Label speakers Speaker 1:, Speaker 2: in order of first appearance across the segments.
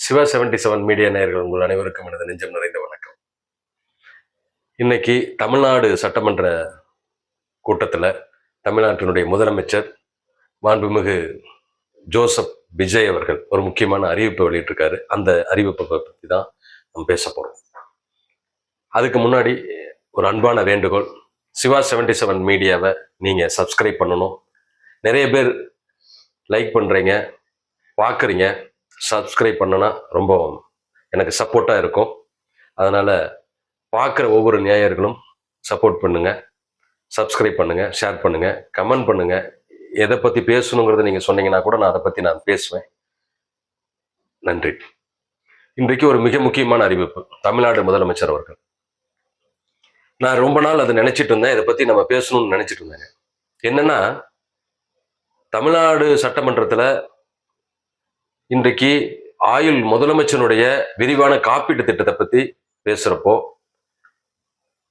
Speaker 1: Siva 77 media நேயர்கள் உங்கள் அனைவருக்கும் எனது நெஞ்சம் நிறைந்த வணக்கம். இன்னைக்கு தமிழ்நாடு சட்டமன்ற கூட்டத்தில் தமிழ்நாட்டினுடைய முதலமைச்சர் மாண்புமிகு ஜோசப் விஜய் அவர்கள் ஒரு முக்கியமான அறிவிப்பை வெளியிட்டிருக்காரு. அந்த அறிவிப்பை பற்றி தான் நம்ம பேச போகிறோம். அதுக்கு முன்னாடி ஒரு அன்பான வேண்டுகோள், சிவா 77 மீடியாவை நீங்கள் சப்ஸ்கிரைப் பண்ணணும். நிறைய பேர் லைக் பண்ணுறீங்க, பார்க்குறீங்க. சப்ஸ்கிரைப் பண்ணனா ரொம்ப எனக்கு சப்போர்ட்டாக இருக்கும். அதனால் பார்க்குற ஒவ்வொரு நேயர்களும் சப்போர்ட் பண்ணுங்கள், சப்ஸ்கிரைப் பண்ணுங்கள், ஷேர் பண்ணுங்கள், கமெண்ட் பண்ணுங்கள். எதை பற்றி பேசணுங்கிறத நீங்கள் சொன்னீங்கன்னா கூட நான் அதை பற்றி நான் பேசுவேன். நன்றி. இன்றைக்கு ஒரு மிக முக்கியமான அறிவிப்பு. தமிழ்நாடு முதலமைச்சர் அவர்கள், நான் ரொம்ப நாள் அதை நினச்சிட்டு இருந்தேன், இதை பற்றி நம்ம பேசணும்னு நினச்சிட்டு இருந்தேங்க. என்னென்னா, தமிழ்நாடு சட்டமன்றத்தில் இன்றைக்கு ஆயுள் முதலமைச்சனுடைய விரிவான காப்பீட்டு திட்டத்தை பற்றி பேசுகிறப்போ,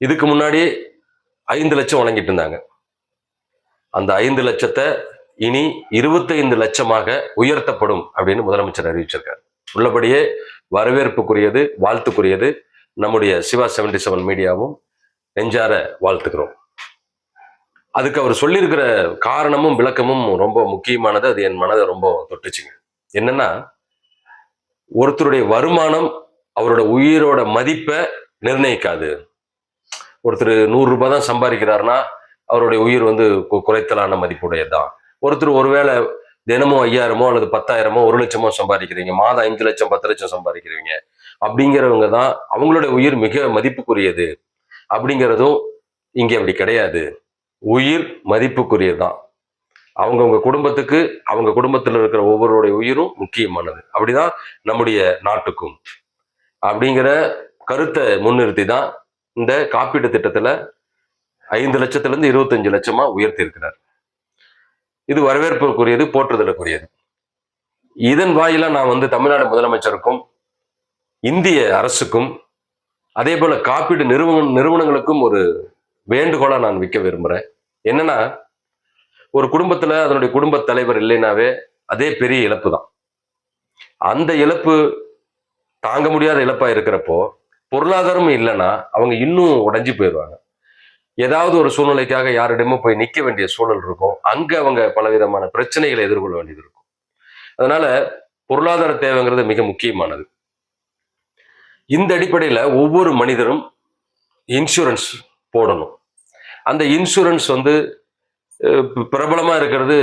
Speaker 1: இதுக்கு முன்னாடி 5 லட்சம் வழங்கிட்டு இருந்தாங்க. அந்த 5 லட்சத்தை இனி 25 லட்சமாக உயர்த்தப்படும் அப்படின்னு முதலமைச்சர் அறிவிச்சிருக்காரு. உள்ளபடியே வரவேற்புக்குரியது, வாழ்த்துக்குரியது. நம்முடைய சிவா 77 மீடியாவும் நெஞ்சார வாழ்த்துக்கிறோம். அதுக்கு அவர் சொல்லியிருக்கிற காரணமும் விளக்கமும் ரொம்ப முக்கியமானது. அது என் மனதை ரொம்ப தொட்டுச்சுங்க. என்னன்னா, ஒருத்தருடைய வருமானம் அவரோட உயிரோட மதிப்பை நிர்ணயிக்காது. ஒருத்தர் 100 ரூபாய் தான் சம்பாதிக்கிறாருன்னா அவருடைய உயிர் குறைத்தலான மதிப்புடையதுதான். ஒருத்தர் ஒருவேளை தினமும் 5000 அல்லது 10,000 1 லட்சமோ சம்பாதிக்கிறீங்க, மாதம் 5 லட்சம் 10 லட்சம் சம்பாதிக்கிறீங்க அப்படிங்கிறவங்க தான் அவங்களுடைய உயிர் மிக மதிப்புக்குரியது. அப்படிங்கிறதும் இங்கே அப்படி கிடையாது. உயிர் மதிப்புக்குரியதுதான். அவங்கவுங்க குடும்பத்துக்கு, அவங்க குடும்பத்தில் இருக்கிற ஒவ்வொருடைய உயிரும் முக்கியமானது. அப்படிதான் நம்முடைய நாட்டுக்கும். அப்படிங்கிற கருத்தை முன்னிறுத்தி தான் இந்த காப்பீட்டு திட்டத்துல 5 லட்சத்திலிருந்து 25 லட்சமா உயர்த்தி இருக்கிறார். இது வரவேற்புக்குரியது, போற்றுதலுக்குரியது. இதன் வாயிலா நான் தமிழ்நாடு முதலமைச்சருக்கும் இந்திய அரசுக்கும் அதே போல காப்பீடு நிறுவனங்களுக்கும் ஒரு வேண்டுகோளா நான் வைக்க விரும்புறேன். என்னன்னா, ஒரு குடும்பத்துல அதனுடைய குடும்ப தலைவர் இல்லைனாவே அதே பெரிய இழப்பு தான். அந்த இழப்பு தாங்க முடியாத இழப்பா இருக்கிறப்போ, பொருளாதாரமும் இல்லைன்னா அவங்க இன்னும் உடைஞ்சு போயிடுவாங்க. ஏதாவது ஒரு சூழ்நிலைக்காக யாரிடமும் போய் நிற்க வேண்டிய சூழல் இருக்கும். அங்க அவங்க பலவிதமான பிரச்சனைகளை எதிர்கொள்ள வேண்டியது இருக்கும். அதனால பொருளாதார தேவைங்கிறது மிக முக்கியமானது. இந்த அடிப்படையில ஒவ்வொரு மனிதரும் இன்சூரன்ஸ் போடணும். அந்த இன்சூரன்ஸ் பிரபலமா இருக்கிறது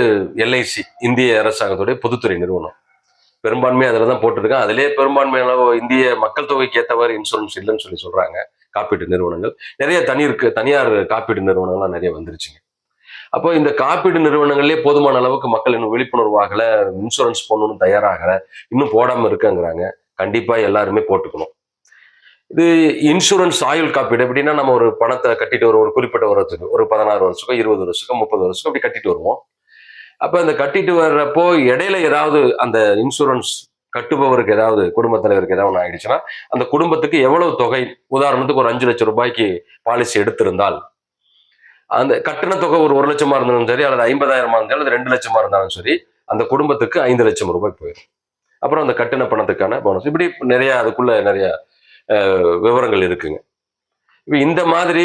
Speaker 1: LIC, இந்திய அரசாங்கத்துடைய பொதுத்துறை நிறுவனம். பெரும்பான்மையாக அதில் தான் போட்டிருக்காங்க. அதிலே பெரும்பான்மையான இந்திய மக்கள் தொகைக்கு ஏற்றவாறு இன்சூரன்ஸ் இல்லைன்னு சொல்றாங்க காப்பீட்டு நிறுவனங்கள். நிறைய தனியார் காப்பீடு நிறுவனங்கள்லாம் நிறைய வந்துருச்சுங்க. அப்போ இந்த காப்பீடு நிறுவனங்கள்லேயே போதுமான அளவுக்கு மக்கள் இன்னும் விழிப்புணர்வு ஆகலை, இன்சூரன்ஸ் போடணும்னு தயாராகலை, இன்னும் போடாமல் இருக்குங்கிறாங்க. கண்டிப்பா எல்லாருமே போட்டுக்கணும். இது இன்சூரன்ஸ் ஆயுள் காப்பீடு எப்படின்னா, நம்ம ஒரு பணத்தை கட்டிட்டு ஒரு குறிப்பிட்ட வருஷத்துக்கு, ஒரு 16 வருஷத்துக்கு, 20 வருஷத்துக்கு, 30 வருஷத்துக்கு அப்படி கட்டிட்டு வருவோம். அப்ப அந்த கட்டிட்டு வர்றப்போ இடையில ஏதாவது அந்த இன்சூரன்ஸ் கட்டுபவருக்கு ஏதாவது, குடும்ப தலைவருக்கு ஏதாவது ஆயிடுச்சுன்னா, அந்த குடும்பத்துக்கு எவ்வளவு தொகை, உதாரணத்துக்கு ஒரு 5 லட்சம் ரூபாய்க்கு பாலிசி எடுத்திருந்தால், அந்த கட்டண தொகை ஒரு 1 லட்சமா இருந்தாலும் சரி, அல்லது 50,000 இருந்தாலும், அல்லது 2 லட்சமா இருந்தாலும் சரி, அந்த குடும்பத்துக்கு 5 லட்சம் ரூபாய் போயிடும். அப்புறம் அந்த கட்டண பணத்துக்கான போனஸ், இப்படி நிறைய அதுக்குள்ள நிறைய விவரங்கள் இருக்குங்க. இப்ப இந்த மாதிரி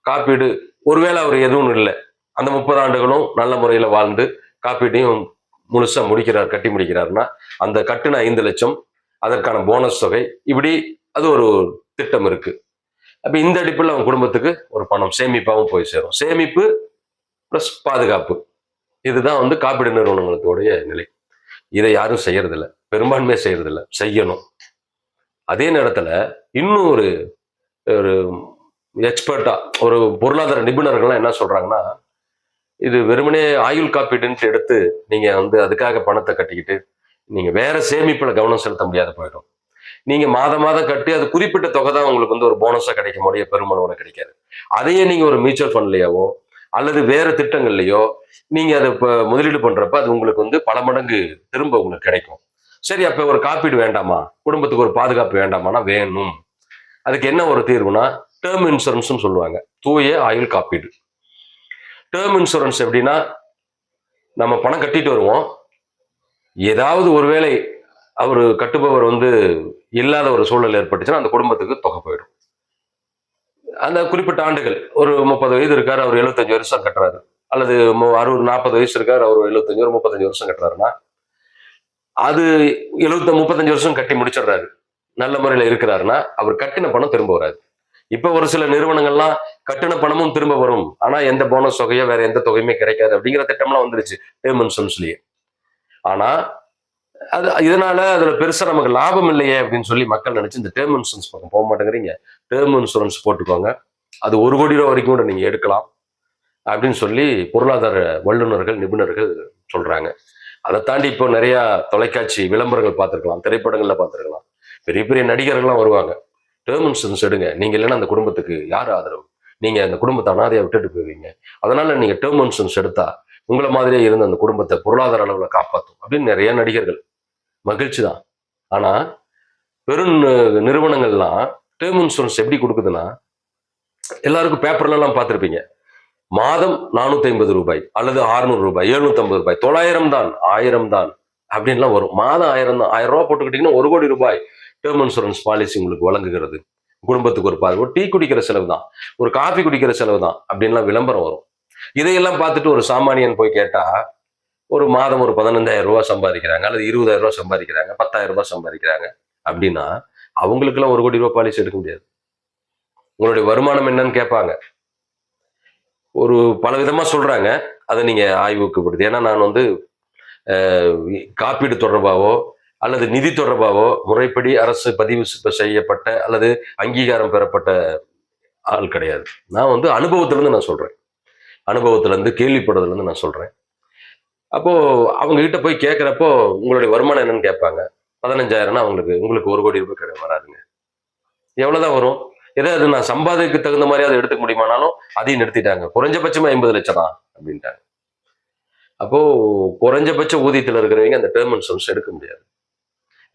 Speaker 1: காப்பீடு, ஒருவேளை அவர் எதுவும் இல்லை, அந்த 30 ஆண்டுகளும் நல்ல முறையில வாழ்ந்து காப்பீட்டையும் முழுசா கட்டி முடிக்கிறாருன்னா, அந்த கட்டுன 5 லட்சம், அதற்கான போனஸ் தொகை, இப்படி அது ஒரு திட்டம் இருக்கு. அப்ப இந்த அடிப்பில் அவன் குடும்பத்துக்கு ஒரு பணம் சேமிப்பாகவும் போய் சேரும். சேமிப்பு பிளஸ் பாதுகாப்பு, இதுதான் காப்பீடு நிறுவனங்களுடைய நிலை. இதை யாரும் செய்யறதில்லை, பெரும்பான்மையே செய்யறதில்லை. செய்யணும். அதே நேரத்துல இன்னும் ஒரு எக்ஸ்பர்ட்டா, ஒரு பொருளாதார நிபுணர்கள்லாம் என்ன சொல்றாங்கன்னா, இது வெறுமனே ஆயுள் காப்பீடுன்ட்டு எடுத்து நீங்க அதுக்காக பணத்தை கட்டிக்கிட்டு நீங்க வேற சேமிப்புல கவனம் செலுத்த முடியாத போயிடும். நீங்க மாதம் கட்டி அது குறிப்பிட்ட தொகை தான் உங்களுக்கு ஒரு போனஸா கிடைக்க முடிய, பெருமளவுல கிடைக்காது. அதையே நீங்க ஒரு மியூச்சுவல் ஃபண்ட்லயோ அல்லது வேற திட்டங்கள்லயோ நீங்க அதை முதலீடு பண்றப்ப அது உங்களுக்கு பல மடங்கு திரும்ப உங்களுக்கு கிடைக்கும். சரி, அப்ப ஒரு காப்பீடு வேண்டாமா, குடும்பத்துக்கு ஒரு பாதுகாப்பு வேண்டாமானா வேணும். அதுக்கு என்ன ஒரு தீர்வுனா, டேர்ம் இன்சூரன்ஸ் சொல்லுவாங்க, தூய ஆயுள் காப்பீடு. டேர்ம் இன்சூரன்ஸ் எப்படின்னா, நம்ம பணம் கட்டிட்டு வருவோம், ஏதாவது ஒருவேளை அவர் கட்டுபவர் இல்லாத ஒரு சூழல் ஏற்பட்டுச்சுன்னா அந்த குடும்பத்துக்கு தொகை போயிடும். அந்த குறிப்பிட்ட ஆண்டுகள் ஒரு 30 வயது இருக்காரு, அவர் 75 வருஷம் கட்டுறாரு, அல்லது 60 40 வயசு இருக்காரு, அவர் 75 ஒரு 35 வருஷம் கட்டுறாருன்னா அது 35 வருஷம் கட்டி முடிச்சிடுறாரு, நல்ல முறையில இருக்கிறாருன்னா அவர் கட்டின பணம் திரும்ப வராது. இப்ப ஒரு சில நிறுவனங்கள்லாம் கட்டின பணமும் திரும்ப வரும், ஆனா எந்த போனஸ் தொகையோ வேற எந்த தொகையுமே கிடைக்காது அப்படிங்கிற திட்டம்லாம் வந்துருச்சு டேர்ம் இன்சூரன்ஸ்லயே. ஆனா இதனால அதுல பெருசா நமக்கு லாபம் இல்லையே அப்படின்னு சொல்லி மக்கள் நினைச்சு இந்த டேர்ம் இன்சூரன்ஸ் பக்கம் போக மாட்டேங்கிறீங்க. டேர்ம் இன்சூரன்ஸ் போட்டுக்கோங்க, அது 1 கோடி ரூபாய் வரைக்கும் கூட நீங்க எடுக்கலாம் அப்படின்னு சொல்லி பொருளாதார வல்லுநர்கள் நிபுணர்கள் சொல்றாங்க. அதை தாண்டி இப்போ நிறைய தொலைக்காட்சி விளம்பரங்கள் பார்த்துருக்கலாம், திரைப்படங்கள்ல பார்த்துருக்கலாம், பெரிய பெரிய நடிகர்கள்லாம் வருவாங்க. டேர்ம் இன்சூரன்ஸ் எடுங்க, நீங்க இல்லைன்னா அந்த குடும்பத்துக்கு யார் ஆதரவு, நீங்க அந்த குடும்பத்தை அனாதையா விட்டுட்டு போவீங்க, அதனால நீங்க டேர்ம் இன்சூரன்ஸ் எடுத்தா உங்களை மாதிரியே இருந்து அந்த குடும்பத்தை பொருளாதார அளவுல காப்பாற்றும் அப்படின்னு நிறைய நடிகர்கள். மகிழ்ச்சி தான். ஆனா பெரும் நிறுவனங்கள்லாம் டேர்ம் இன்சூரன்ஸ் எப்படி கொடுக்குதுன்னா, எல்லாருக்கும் பேப்பர்ல எல்லாம் பார்த்திருப்பீங்க, மாதம் 450 ரூபாய் அல்லது 600 ரூபாய், 750 ரூபாய், 900 தான், 1000 தான் அப்படின்லாம் வரும். மாதம் 1000 தான். 1000 ரூபாய் போட்டுக்கிட்டீங்கன்னா 1 கோடி ரூபாய் டேர்ம் இன்சூரன்ஸ் பாலிசி உங்களுக்கு வழங்குகிறது. குடும்பத்துக்கு ஒரு பாதி, ஒரு டீ குடிக்கிற செலவு தான், ஒரு காஃபி குடிக்கிற செலவு தான் அப்படின்லாம் விளம்பரம் வரும். இதையெல்லாம் பார்த்துட்டு ஒரு சாமானியன் போய் கேட்டா, ஒரு மாதம் ஒரு 15,000 ரூபாய் சம்பாதிக்கிறாங்க, அல்லது 20,000 ரூபாய் சம்பாதிக்கிறாங்க, 10,000 ரூபாய் சம்பாதிக்கிறாங்க அப்படின்னா அவங்களுக்கெல்லாம் 1 கோடி ரூபாய் பாலிசி எடுக்க முடியாது. உங்களுடைய வருமானம் என்னன்னு கேட்பாங்க. ஒரு பல விதமா சொல்றாங்க, அதை நீங்க ஆய்வுக்கு படுது. ஏன்னா நான் காப்பீடு தொடர்பாவோ அல்லது நிதி தொடர்பாவோ முறைப்படி அரசு பதிவு செய்யப்பட்ட அல்லது அங்கீகாரம் பெறப்பட்ட ஆள் கிடையாது. நான் அனுபவத்திலிருந்து நான் சொல்றேன், அனுபவத்திலிருந்து கேள்விப்படுறதுலேருந்து நான் சொல்றேன். அப்போ அவங்க கிட்ட போய் கேட்கிறப்போ உங்களுடைய வருமானம் என்னன்னு கேட்பாங்க. 15,000னா உங்களுக்கு 1 கோடி ரூபாய் வராதுங்க. எவ்வளவுதான் வரும்? ஏதாவது நான் சம்பாதிக்க தகுந்த மாதிரி அதை எடுத்துக்க முடியுமானாலும் அதையும் நிறுத்திட்டாங்க. குறைஞ்சபட்சமா 50 லட்சம் தான் அப்படின்ட்டாங்க. அப்போ குறைஞ்சபட்ச ஊதியத்தில் இருக்கிறவங்க அந்த டேர்ம் இன்சூரன்ஸ் எடுக்க முடியாது.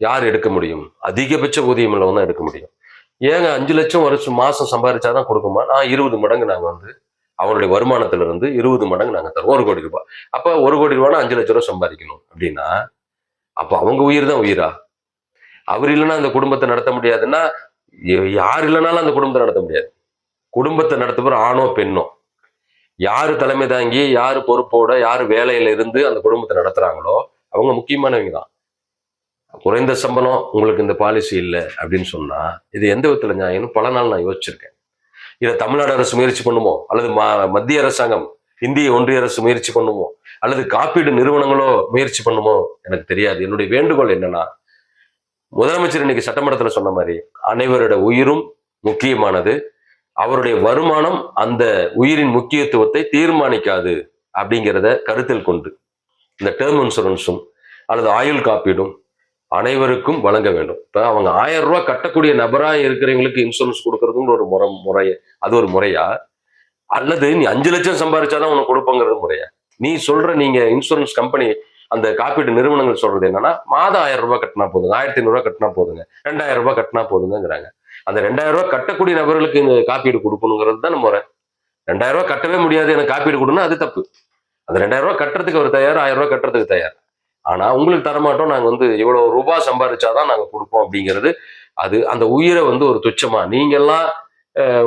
Speaker 1: யார் எடுக்க முடியும்? அதிகபட்ச ஊதியம் உள்ளவங்க தான் எடுக்க முடியும். ஏங்க 5 லட்சம் வருஷம் மாசம் சம்பாதிச்சாதான் கொடுக்குமா? 20 மடங்கு நாங்க அவருடைய வருமானத்துல இருந்து 20 மடங்கு நாங்க தருவோம், 1 கோடி ரூபாய். அப்ப 1 கோடி ரூபாய்னா 5 லட்சம் ரூபாய் சம்பாதிக்கணும் அப்படின்னா அப்ப அவங்க உயிர் தான் உயிரா? அவர் இல்லைன்னா அந்த குடும்பத்தை நடத்த முடியாதுன்னா யார் இல்லைனாலும் அந்த குடும்பத்தை நடத்த முடியாது. குடும்பத்தை நடத்துகிற ஆணோ பெண்ணோ, யாரு தலைமை தாங்கி, யாரு பொறுப்போட, யாரு வேலையில இருந்து அந்த குடும்பத்தை நடத்துறாங்களோ அவங்க முக்கியமானவங்க தான். குறைந்த சம்பளம் உங்களுக்கு இந்த பாலிசி இல்லை அப்படின்னு சொன்னா இது எந்த விதத்துல நியாயம்னு பல நாள் நான் யோசிச்சிருக்கேன். இதை தமிழ்நாடு அரசு முயற்சி பண்ணுமோ, அல்லது மத்திய அரசாங்கம், இந்திய ஒன்றிய அரசு முயற்சி பண்ணுமோ, அல்லது காப்பீடு நிறுவனங்களோ முயற்சி பண்ணுமோ எனக்கு தெரியாது. என்னுடைய வேண்டுகோள் என்னன்னா, முதலமைச்சர் இன்னைக்கு சட்டமன்றத்தில் சொன்ன மாதிரி அனைவரோட உயிரும் முக்கியமானது, அவருடைய வருமானம் அந்த உயிரின் முக்கியத்துவத்தை தீர்மானிக்காது அப்படிங்கிறத கருத்தில் கொண்டு இந்த டேர்ம் இன்சூரன்ஸும் அல்லது ஆயுள் காப்பீடும் அனைவருக்கும் வழங்க வேண்டும். இப்ப அவங்க 1000 ரூபாய் கட்டக்கூடிய நபரா இருக்கிறவங்களுக்கு இன்சூரன்ஸ் கொடுக்கறதுன்னு ஒரு முறை, அது ஒரு முறையா? அல்லது நீ 5 லட்சம் சம்பாதிச்சாதான் உனக்கு கொடுப்பங்கிறது முறையா? நீ சொல்ற நீங்க இன்சூரன்ஸ் கம்பெனி அந்த காப்பீடு நிறுவனங்கள் சொல்றது என்னன்னா, மாதம் 1000 ரூபாய் கட்டினா போதுங்க, 1500 ரூபாய் கட்டினா போதுங்க, 2000 ரூபாய் கட்டினா போதுங்கிறாங்க. அந்த 2000 ரூபாய் கட்டக்கூடிய நபர்களுக்கு இந்த காப்பீடு கொடுக்கணுங்கிறது தான் முறை. 2000 ரூபாய் கட்டவே முடியாது எனக்கு காப்பீடு கொடுன்னா அது தப்பு. அந்த 2000 ரூபாய் கட்டுறதுக்கு அவர் தயார், 1000 ரூபாய் கட்டுறதுக்கு தயார். ஆனா உங்களுக்கு தரமாட்டோம், நாங்க இவ்வளவு ரூபாய் சம்பாதிச்சாதான் நாங்க கொடுப்போம் அப்படிங்கிறது அது அந்த உயிரை ஒரு துச்சமா, நீங்க எல்லாம்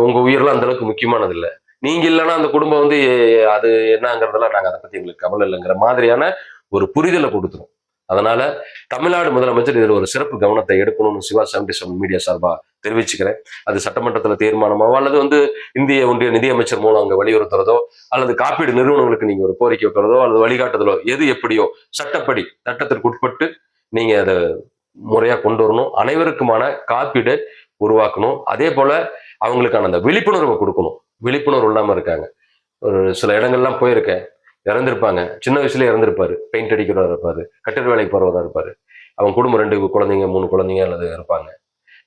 Speaker 1: உங்க உயிரெல்லாம் அந்த அளவுக்கு முக்கியமானது இல்லை, நீங்க இல்லைன்னா அந்த குடும்பம் அது என்னங்கிறதெல்லாம் நாங்க அதை பத்தி எங்களுக்கு கவலை இல்லைங்கிற மாதிரியான ஒரு புரிதலை கொடுத்துரும். அதனால தமிழ்நாடு முதலமைச்சர் இதில் ஒரு சிறப்பு கவனத்தை எடுக்கணும்னு சிவா 77 மீடியா சார்பா தெரிவிச்சுக்கிறேன். அது சட்டமன்றத்தில் தீர்மானமாவோ அல்லது இந்திய ஒன்றிய நிதியமைச்சர் மூலம் அங்க வலியுறுத்துறதோ அல்லது காப்பீடு நிறுவனங்களுக்கு நீங்க ஒரு கோரிக்கை வைக்கிறதோ அல்லது வழிகாட்டுதலோ எது எப்படியோ சட்டப்படி சட்டத்திற்கு உட்பட்டு நீங்க அதை முறையா கொண்டு வரணும். அனைவருக்குமான காப்பீடு உருவாக்கணும். அதே போல அவங்களுக்கான அந்த விழிப்புணர்வை கொடுக்கணும். விழிப்புணர்வு இல்லாம இருக்காங்க. ஒரு சில இடங்கள்லாம் போயிருக்கேன், இறந்திருப்பாங்க, சின்ன வயசுல இறந்திருப்பாரு, பெயிண்ட் அடிக்கிறதா இருப்பாரு, கட்டிட வேலைக்கு போறதா இருப்பாரு, அவங்க குடும்பம் 2 குழந்தைங்க 3 குழந்தைங்க அல்லது இருப்பாங்க.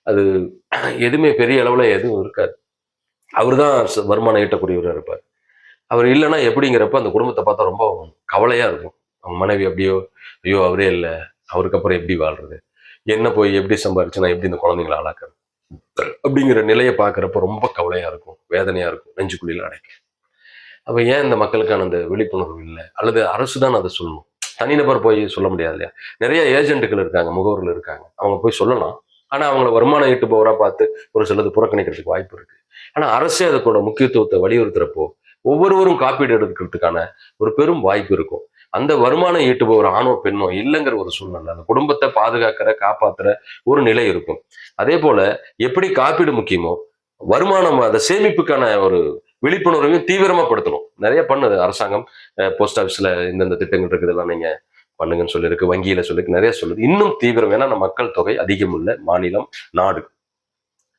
Speaker 1: அது எதுவுமே பெரிய அளவுல எதுவும் இருக்காது. அவர் தான் வருமானம் ஈட்டக்கூடியவராக இருப்பார். அவர் இல்லைன்னா எப்படிங்கிறப்ப அந்த குடும்பத்தை பார்த்தா ரொம்ப கவலையா இருக்கும். அவங்க மனைவி அப்படியோ, ஐயோ அவரே இல்லை, அவருக்கு அப்புறம் எப்படி வாழ்றது, என்ன போய் எப்படி சம்பாரிச்சு நான் எப்படி இந்த குழந்தைங்களை ஆளாக்குறது அப்படிங்கிற நிலையை பார்க்குறப்ப ரொம்ப கவலையா இருக்கும், வேதனையா இருக்கும், நெஞ்சுக்குழியில அடைக்கும். அப்ப ஏன் இந்த மக்களுக்கான அந்த விழிப்புணர்வு இல்லை? அல்லது அரசு தான் அதை சொல்லணும். தனிநபர் போய் சொல்ல முடியாது இல்லையா? நிறைய ஏஜென்ட்டுகள் இருக்காங்க, முகவர்கள் இருக்காங்க, அவங்க போய் சொல்லலாம். ஆனா அவங்கள வருமானம் ஈட்டுபவரா பார்த்து ஒரு சிலது புறக்கணிக்கிறதுக்கு வாய்ப்பு இருக்கு. ஆனா அரசே அதுக்கூட முக்கியத்துவத்தை வலியுறுத்துறப்போ ஒவ்வொருவரும் காப்பீடு எடுக்கிறதுக்கான ஒரு பெரும் வாய்ப்பு இருக்கும். அந்த வருமானம் ஈட்டுபவர் ஆணோ பெண்ணோ இல்லைங்கிற ஒரு சூழ்நிலை, அந்த குடும்பத்தை பாதுகாக்கிற காப்பாத்துற ஒரு நிலை இருக்கும். அதே போல எப்படி காப்பீடு முக்கியமோ, வருமானம் அந்த சேமிப்புக்கான ஒரு விழிப்புணர்வையும் தீவிரமா படுத்தணும். நிறைய பண்ணுது அரசாங்கம். போஸ்ட் ஆஃபீஸ்ல இந்தந்த திட்டங்கள் இருக்குது, இதெல்லாம் நீங்க பண்ணுங்கன்னு சொல்லியிருக்கு, வங்கியில சொல்லிருக்கு, நிறைய சொல்லுது. இன்னும் தீவிரம், ஏன்னா நம்ம மக்கள் தொகை அதிகம் உள்ள மாநிலம், நாடு.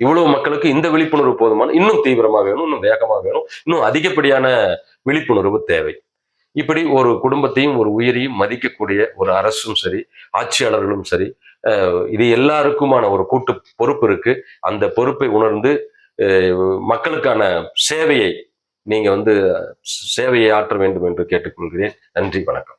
Speaker 1: இவ்வளவு மக்களுக்கு இந்த விழிப்புணர்வு போதுமான, இன்னும் தீவிரமா வேணும், இன்னும் வேகமா வேணும், இன்னும் அதிகப்படியான விழிப்புணர்வு தேவை. இப்படி ஒரு குடும்பத்தையும் ஒரு உயிரையும் மதிக்கக்கூடிய ஒரு அரசும் சரி, ஆட்சியாளர்களும் சரி, இது எல்லாருக்குமான ஒரு கூட்டு பொறுப்பு இருக்கு. அந்த பொறுப்பை உணர்ந்து மக்களுக்கான சேவையை நீங்க சேவையை ஆற்ற வேண்டும் என்று கேட்டுக்கொள்கிறேன். நன்றி, வணக்கம்.